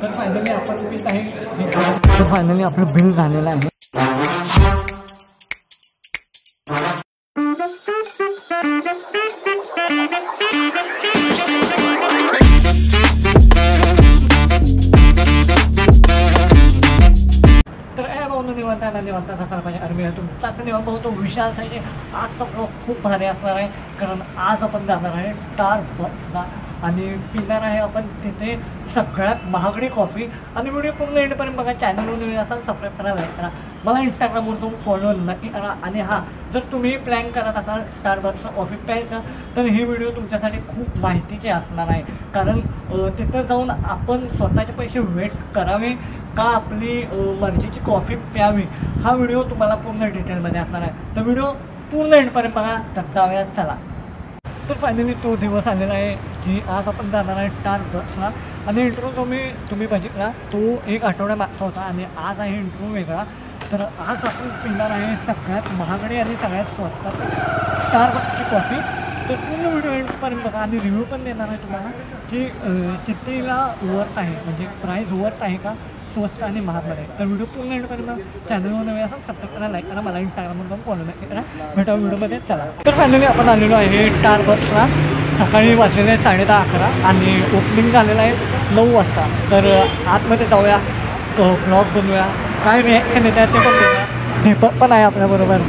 तर फायनली आपण पित आहे. तर फायनली आपलं बिल झालेलं आहे. निवांत असायला पाहिजे. आणि मी तुमचाच निवांत होतो विशाल साईडे. आजचा ब्लॉग खूप भारी असणार आहे, कारण आज आपण जाणार आहे स्टारबक्सला आणि पिणार आहे आपण तिथे सगळ्यात महागडी कॉफी. आणि व्हिडिओ पूर्ण एंडपर्यंत बघा. चॅनलवर नवीन असाल सबस्क्राईब करा, लाईक करा, मला इंस्टाग्रामवरून फॉलो नक्की करा. आणि हां, जर तुम्ही प्लॅन करत असाल स्टारबक्सला कॉफी प्यायचं तर ही व्हिडिओ तुमच्यासाठी खूप माहितीची असणार आहे. कारण तिथं जाऊन आपण स्वतःचे पैसे वेस्ट करावे का आपली मर्जीची कॉफी प्यावी, हा व्हिडिओ तुम्हाला पूर्ण डिटेलमध्ये असणार आहे. तर व्हिडिओ पूर्ण एंडपर्यंत बघा. तर जाऊया चला. तर फायनली तो दिवस आलेला आहे की आज आपण जाणार आहे स्टारबक्सला. आणि इंट्रो तुम्ही बघितला तो 1 आठवड्या मागचा होता आणि आज आहे इंट्रो वेगळा. तर आज आपण पिणार आहे सगळ्यात महागडी आणि सगळ्यात स्वस्त स्टारबक्सची कॉफी. तर पूर्ण व्हिडिओ एंडपर्यंत बघा आणि रिव्ह्यू पण देणार आहे तुम्हाला की कितीला वर्थ आहे, म्हणजे प्राईस वर्थ आहे का, स्वस्त आणि महागमध्ये. तर व्हिडिओ पूर्ण एंडपर्यंत चॅनलवर नवे असेल सबस्क्राईब करा, लाईक करा, मला इंस्टाग्रामवर जाऊन फॉलो नक्की करा. भेटा व्हिडिओमध्ये चला. तर फायनली आपण आलेलो आहे स्टारबक्सला. सकाळी वाजलेले 10:30-11 आणि ओपनिंग झालेलं आहे 9 वाजता. तर आतमध्ये जाऊया, ब्लॉग बनवूया, काय रिॲक्शन येतात ते पण बघूया. दीपक पण आहे आपल्याबरोबर.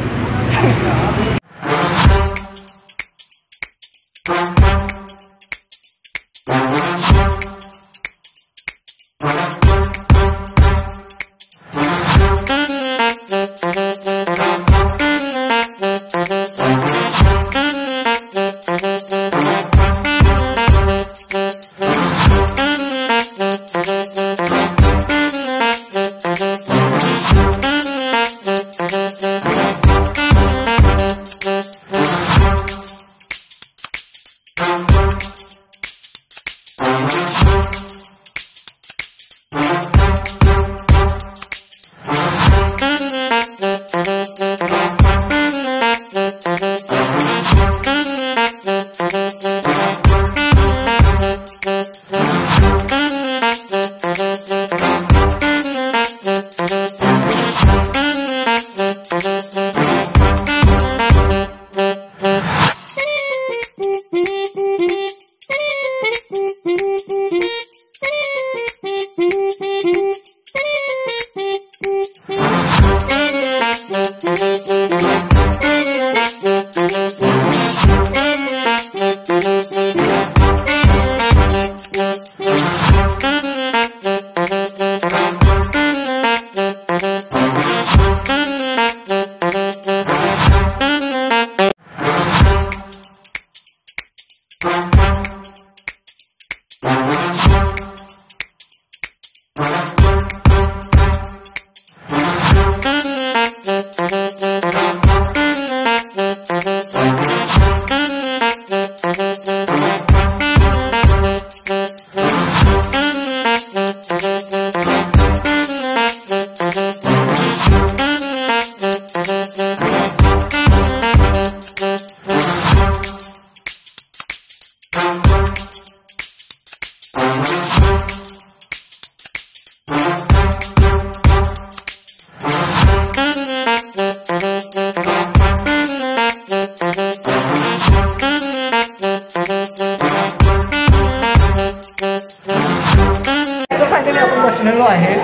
बसलेलो आहे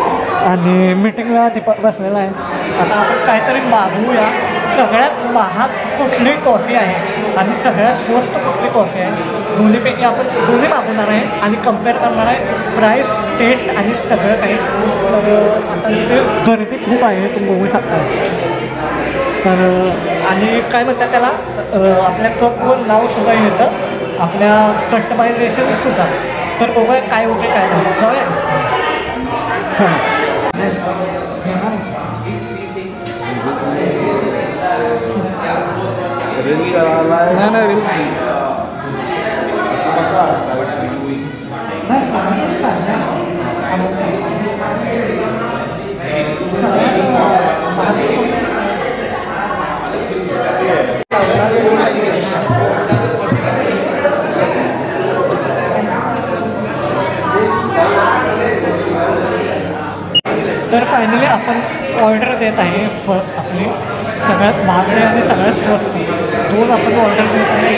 आणि मीटिंगला दीपक बसलेला आहे. आता आपण काहीतरी मागवूया. सगळ्यात महाग कुठली कॉफी आहे आणि सगळ्यात स्वस्त कुठली कॉफी आहे, दोन्हीपैकी आपण दोन्ही मागवणार आहे आणि कम्पेअर करणार आहे प्राईस, टेस्ट आणि सगळं काही. तर आता तिथे गर्दी खूप आहे, तुम्ही बघू शकता. तर आणि काय म्हणतात त्याला, आपल्या कपवर नावसुद्धा येतं, आपल्या कस्टमायझेशनसुद्धा. तर बघूया काय होते काय नाही. जाऊया तर फायनली आपण ऑर्डर देत आहे आपली सगळ्यात महागडी आणि सगळ्यात स्वस्त दोन आपण ऑर्डर देत आहे.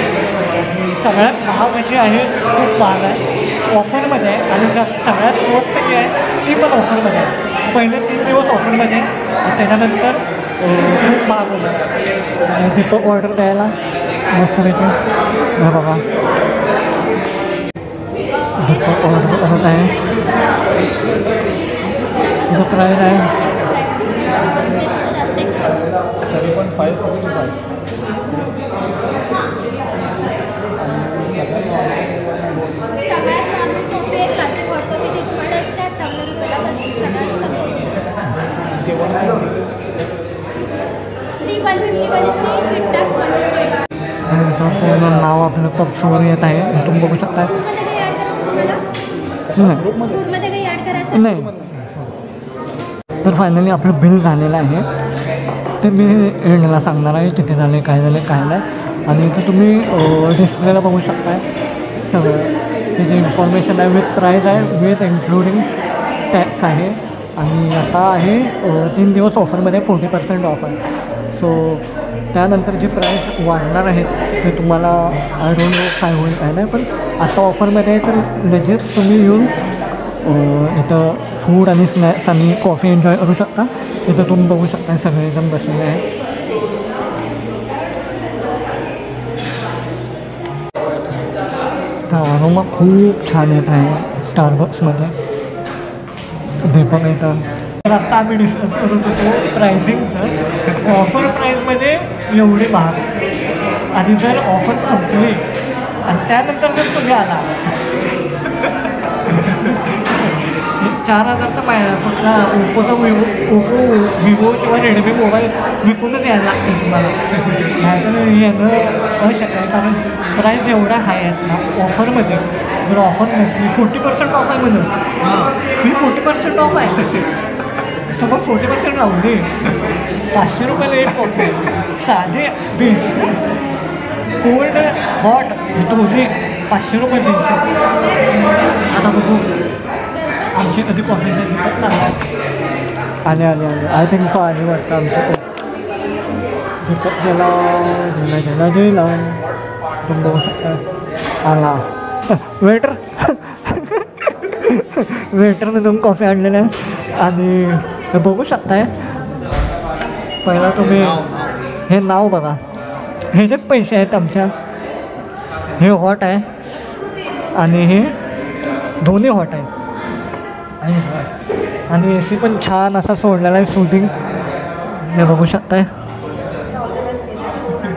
सगळ्यात महागाची आहे खूप महाग आहे ऑफरमध्ये आहे आणि सगळ्यात स्वस्त जी आहे ती पण ऑफरमध्ये आहे. पहिले 3 दिवस ऑफरमध्ये आहे त्याच्यानंतर खूप महाग होणार आणि तिथं ऑर्डर द्यायला मस्तपैकी हे बघा तिथं ऑर्डर होत आहे. तिथं प्राईस आहे तरी पण 575. पूर्ण नाव आपलं पक्षवर येत आहे तुम्ही बघू शकता. नाही तर फायनली आपलं बिल झालेलं आहे ते मी एंडला सांगणार आहे किती झाले काय झाले काय नाही. आणि इथे तुम्ही डिस्प्लेला बघू शकताय सगळं त्याची इन्फॉर्मेशन आहे विथ प्राईज आहे विथ इन्क्लुडिंग टॅक्स आहे. आणि आता आहे 3 दिवस ऑफरमध्ये 40% ऑफ आहे. सो त्यानंतर जे प्राईस वाढणार आहेत ते तुम्हाला आय डोंट नो काय होईल काय नाही पण आता ऑफरमध्ये तर लगेच तुम्ही येऊन इथं फूड आणि स्नॅक्स आणि कॉफी एन्जॉय करू शकता. इथं तुम्ही बघू शकता सगळेजण बसलेले आहे. तर अरोमा खूप छान येत आहे स्टारबक्समध्ये ते पण येतं. तर आत्ता आम्ही डिस्कस करत होतो प्रायझिंगचं. ऑफर प्राईजमध्ये एवढे महाग आणि जर ऑफर संपली आणि त्यानंतर जर तुम्ही आला 4,000चा फक्त ओप्पोचा विवो किंवा रेडमी मोबाईल विकूनच यायला लागते तुम्हाला. नाहीतर येणं अशक्य आहे कारण प्राईस एवढा हाय आहेत ना ऑफरमध्ये. जर ऑफर नसली 40% ऑफ आहे म्हणून ही 40% ऑफ आहे समज 40% राहू दे 500 रुपयाला एक कॉफी साधे 20 कोल्ड हॉट दोन्ही 500 रुपये 300. आता बघू आमची कधी कॉफी चालणार आले आले आले आय थिंक सो आली वाटतं आमचं दीपक गेला गेला गेला तुम्ही बघू शकता आला वेटर वेटरने तुम्ही कॉफी आणलेलं आहे. आणि हे बघू शकताय पहिला तुम्ही हे नाव बघा हे जे पैसे आहेत आमच्या हे हॉट आहे आणि हे दोन्ही हॉट आहे आणि AC पण छान असा सोडलेला आहे शूटिंग हे बघू शकताय.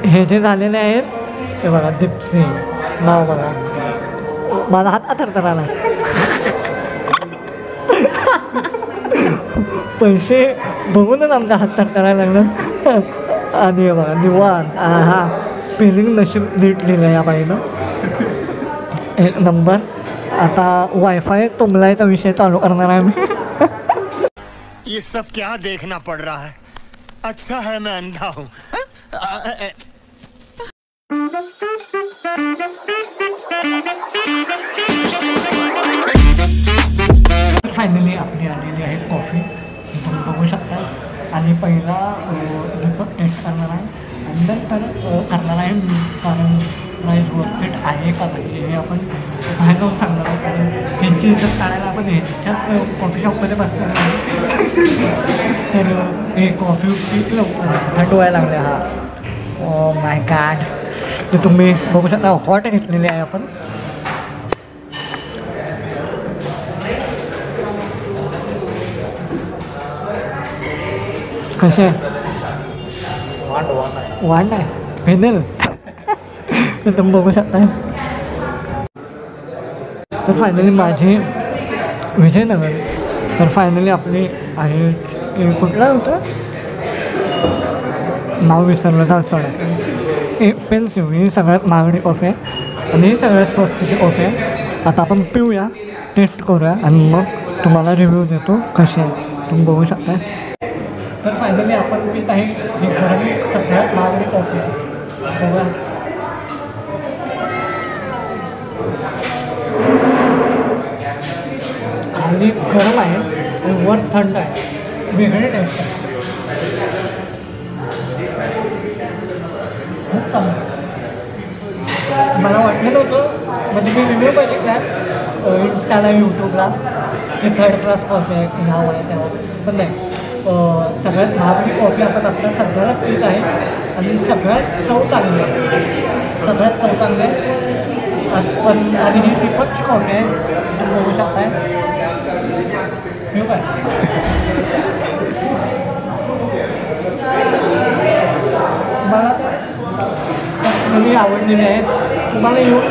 हे जे झालेले आहेत हे बघा दीप्सी नाव बघा माझा हात अथरथर आला. पैसे बघूनच आमचा हात थरथरायला लागला. आणि हे बघा निवांत हा स्पेलिंग नशीब नीट लिहिलं या बाईनं. एक नंबर. आता वायफाय तुंबलायचा विषय चालू करणार आहे मी. ये सब क्या देखना पड़ रहा है. अच्छा है मैं अंधा हूँ. फायनली आपली आलेली आहे कॉफी तुम्ही बघू शकता. आणि पहिला दीपक टेस्ट करणार आहे आणि नंतर करणार आहे मी कारण प्राईस वर्थ इट आहे का नाही हे आपण बाहेर जाऊन सांगणार आहे. कारण ह्यांची इज्जत काढायला आपण ह्याच्याच कॉफी शॉपमध्ये बसणार आहे. तर हे कॉफी लवकर थंड व्हायला लागले. हा माय गॉड. ते तुम्ही बघू शकता हॉट घेतलेली आहे आपण. कसे वांड आहे फेनेल तर तुम्ही बघू शकता. तर फायनली माझी विजयनगर. तर फायनली आपली आहे कुठलं होतं नाव विसरलं तर सोडा पेन्सिव ही सगळ्यात महागडी कॉफी आहे आणि ही सगळ्यात स्वस्तची कॉफी आहे. आता आपण पिऊया टेस्ट करूया आणि मग तुम्हाला रिव्ह्यू देतो कसे आहे तुम्ही बघू शकता. तर फायनली आपण पीत आहे ही गरम सगळ्यात महागडी कॉफी आहे बघा. खाली गरम आहे आणि वर थंड आहे. वेगळे टेस्ट आहे. खूप चांगलं. मला वाटलं नव्हतं, म्हणजे मी व्हिडिओ बघितला इंस्टाला यूट्यूबला की 3rd क्लास कॉफी आहे ह्यावं आहे त्यावर, पण नाही. सगळ्यात महागडी कॉफी आपण आता सध्याला पीत आहे आणि सगळ्यात चव चांगली आहे, सगळ्यात चव चांगली आहे. पण आणि ही दीपकची कॉफी आहे, तुम्ही बघू शकताय. काय मला तर पर्सनली आवडलेली आहे. तुम्हाला येऊन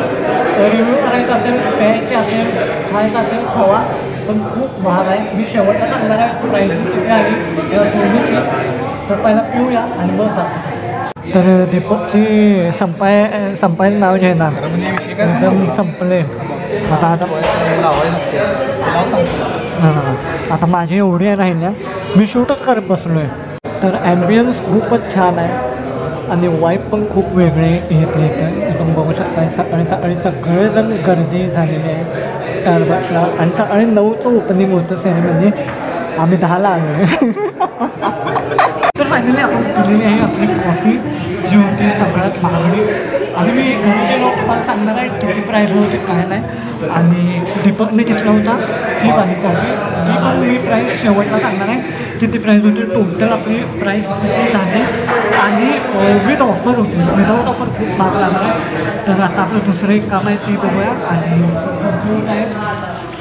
रिव्ह्यू करायचा असेल, प्यायची असेल, खायचं असेल खावा, पण खूप महाग आहे. मी शेवटला सांगणार आहे प्राईस किती आहे या दोन्हीची. तर पहिला पिऊया आणि मग जातो. तर दीपकची संपायचं नाव घेणार एकदम संपले. आता माझी एवढी राहिल्या, मी शूटच करत बसलो आहे. तर ॲम्बियन्स खूपच छान आहे आणि वाईब पण खूप वेगळे येते इथं. तुम्ही बघू शकता सकाळी सकाळी सगळेजण गर्दी झालेली आहे स्टारबक्सला. आणि सकाळी 9चं ओपनिंग होतं सेरेमनी, आम्ही 10ला आलो. तर फायनली आपण पिलेली आहे आपली कॉफी जी होती सगळ्यात महागडी. आणि मी घरी गेलो तुम्हाला सांगणार आहे किती प्राईस होते काय नाही. आणि दीपकने घेतला होता ही वाली कॉफी, ती पण मी प्राईस शेवटला सांगणार आहे किती प्राईस होती. टोटल आपली प्राईस किती झाली आणि विथ ऑफर होती, विदाऊट ऑफर खूप महाग लागणार आहे. तर आता आपलं दुसरं एक काम आहे ती बघूया. आणि भरपूर आहे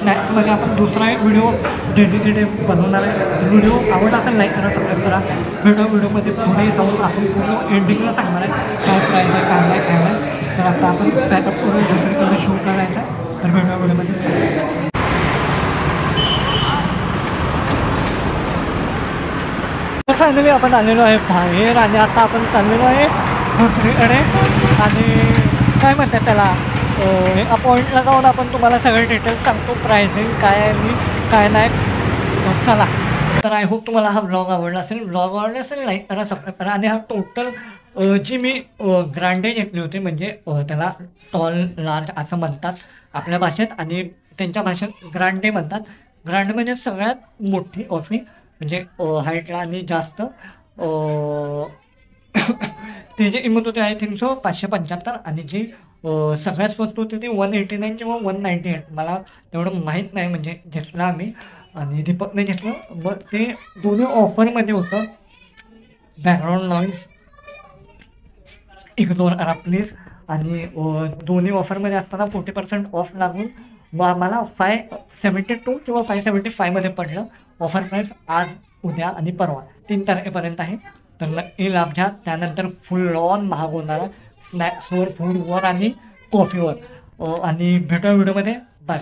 स्नॅक्समध्ये आपण दुसरा एक व्हिडिओ डेडिकेटेड बनवणार आहे. व्हिडिओ आवडला असेल लाईक करा, सबस्क्राईब करा. व्हिडिओमध्ये पुढे जाऊन आपण पूर्ण एंडिंगला सांगणार आहे काय प्राईस आहे काय नाही काय नाही. तर आता आपण पॅकअप करून दुसरीकडे शूट करायचं आहे. तर व्हिडिओमध्ये तर फायनली आपण आलेलो आहे बाहेर आणि आता आपण चाललेलो आहे दुसरीकडे. आणि काय म्हणतात त्याला, एका पॉईंटला जाऊन आपण तुम्हाला सगळे डिटेल्स सांगतो, प्राइसिंग काय आहे मी काय नाही. चला. तर आय होप तुम्हाला हा ब्लॉग आवडला असेल. ब्लॉग आवडला असेल लाईक करा, सबस्क्राईब करा. आणि हा टोटल जी मी ग्रांडे घेतली होती, म्हणजे त्याला टॉल लार्ज असं म्हणतात आपल्या भाषेत आणि त्यांच्या भाषेत ग्रांडे म्हणतात. ग्रांडे म्हणजे सगळ्यात मोठी कॉफी, म्हणजे हाईटला आणि जास्त. ते जे किंमत होते आय थिंक सो 575. आणि जी सगळ्यात स्वस्त होती ती 189 किंवा 198. मला तेवढं माहीत नाही, म्हणजे घेतलं आम्ही आणि दीपकने घेतलं. मग ते दोन्ही ऑफरमध्ये होतं. बॅकग्राऊंड नॉईज इग्नोर करा प्लीज. आणि दोन्ही ऑफरमध्ये असताना 40% ऑफ लागून मग आम्हाला 572 किंवा 575मध्ये पडलं. ऑफर प्राईस आज उद्या आणि परवा 3 तारखेपर्यंत आहे. तर नक्की लाभ घ्या. त्यानंतर फुल ऑन महाग होणारा स्नॅक्सवर, फूडवर आणि कॉफीवर. आणि भेटूया व्हिडिओमध्ये. बाय.